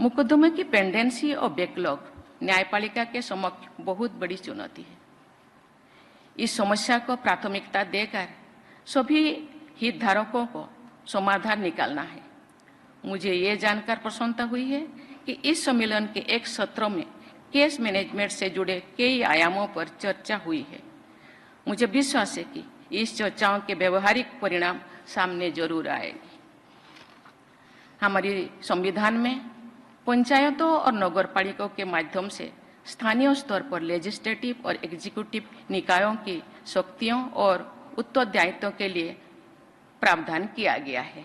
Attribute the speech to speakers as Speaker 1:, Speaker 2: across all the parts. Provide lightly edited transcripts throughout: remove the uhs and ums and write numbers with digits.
Speaker 1: मुकदमे की पेंडेंसी और बैकलॉग न्यायपालिका के समक्ष बहुत बड़ी चुनौती है। इस समस्या को प्राथमिकता देकर सभी हितधारकों को समाधान निकालना है। मुझे ये जानकर प्रसन्नता हुई है कि इस सम्मेलन के एक सत्र में केस मैनेजमेंट से जुड़े कई आयामों पर चर्चा हुई है। मुझे विश्वास है कि इस चर्चाओं के व्यवहारिक परिणाम सामने जरूर आएंगे। हमारे संविधान में पंचायतों और नगरपालिकाओं के माध्यम से स्थानीय स्तर पर लेजिस्लेटिव और एग्जीक्यूटिव निकायों की शक्तियों और उत्तरदायित्वों के लिए प्रावधान किया गया है।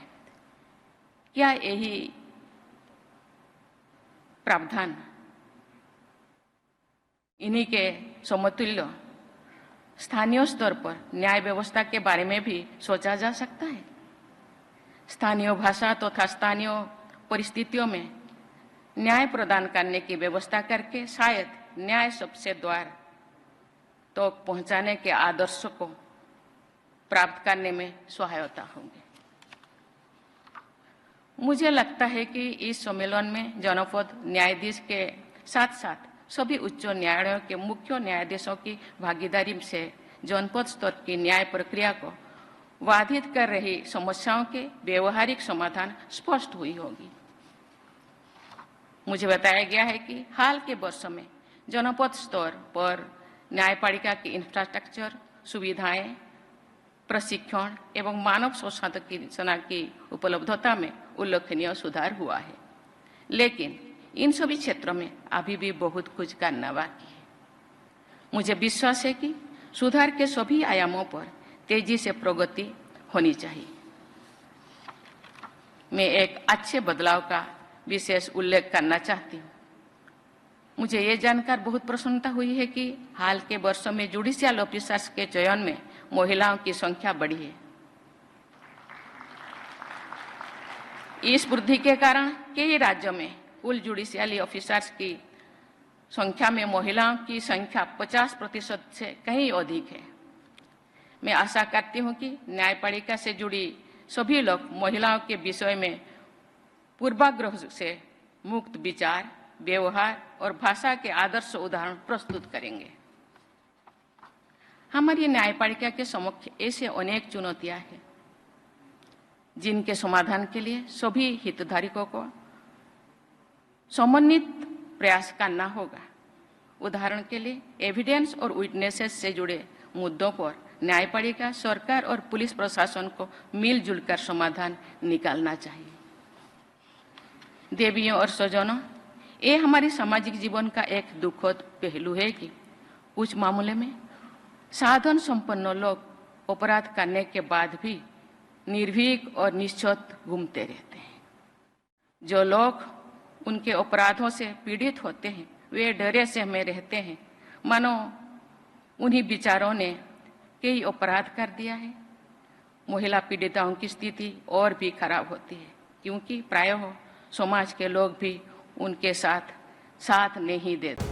Speaker 1: क्या यही प्रावधान इन्हीं के समतुल्य स्थानीय स्तर पर न्याय व्यवस्था के बारे में भी सोचा जा सकता है? स्थानीय भाषा तथा स्थानीय परिस्थितियों में न्याय प्रदान करने की व्यवस्था करके शायद न्याय सबसे द्वार तो पहुंचाने के आदर्श को प्राप्त करने में सहायता होगी। मुझे लगता है कि इस सम्मेलन में जनपद न्यायाधीश के साथ साथ सभी उच्च न्यायालयों के मुख्य न्यायाधीशों की भागीदारी से जनपद स्तर की न्याय प्रक्रिया को बाधित कर रही समस्याओं के व्यवहारिक समाधान स्पष्ट हुई होगी। मुझे बताया गया है कि हाल के वर्षों में जनपद स्तर पर न्यायपालिका की इंफ्रास्ट्रक्चर, सुविधाएं, प्रशिक्षण एवं मानव संसाधन की उपलब्धता में उल्लेखनीय सुधार हुआ है, लेकिन इन सभी क्षेत्रों में अभी भी बहुत कुछ करना बाकी है। मुझे विश्वास है कि सुधार के सभी आयामों पर तेजी से प्रगति होनी चाहिए। मैं एक अच्छे बदलाव का विशेष उल्लेख करना चाहती हूँ। मुझे ये जानकर बहुत प्रसन्नता हुई है कि हाल के वर्षों में जुडिशियल ऑफिसर्स के चयन में महिलाओं की संख्या बढ़ी है। इस वृद्धि के कारण कई राज्यों में कुल जुडिशियल ऑफिसर्स की संख्या में महिलाओं की संख्या 50% से कहीं अधिक है। मैं आशा करती हूं कि न्यायपालिका से जुड़ी सभी लोग महिलाओं के विषय में पूर्वाग्रह से मुक्त विचार, व्यवहार और भाषा के आदर्श उदाहरण प्रस्तुत करेंगे। हमारी न्यायपालिका के समक्ष ऐसे अनेक चुनौतियां हैं जिनके समाधान के लिए सभी हितधारकों को समन्वित प्रयास करना होगा। उदाहरण के लिए एविडेंस और विटनेसेस से जुड़े मुद्दों पर न्यायपालिका, सरकार और पुलिस प्रशासन को मिलजुल कर समाधान निकालना चाहिए। देवियों और स्वजनों, ये हमारे सामाजिक जीवन का एक दुखद पहलू है कि कुछ मामले में साधन संपन्न लोग अपराध करने के बाद भी निर्भीक और निश्चत घूमते रहते हैं। जो लोग उनके अपराधों से पीड़ित होते हैं वे डरे से में रहते हैं मानो उन्हीं विचारों ने कई अपराध कर दिया है। महिला पीड़िताओं की स्थिति और भी खराब होती है क्योंकि प्रायः समाज के लोग भी उनके साथ नहीं देते।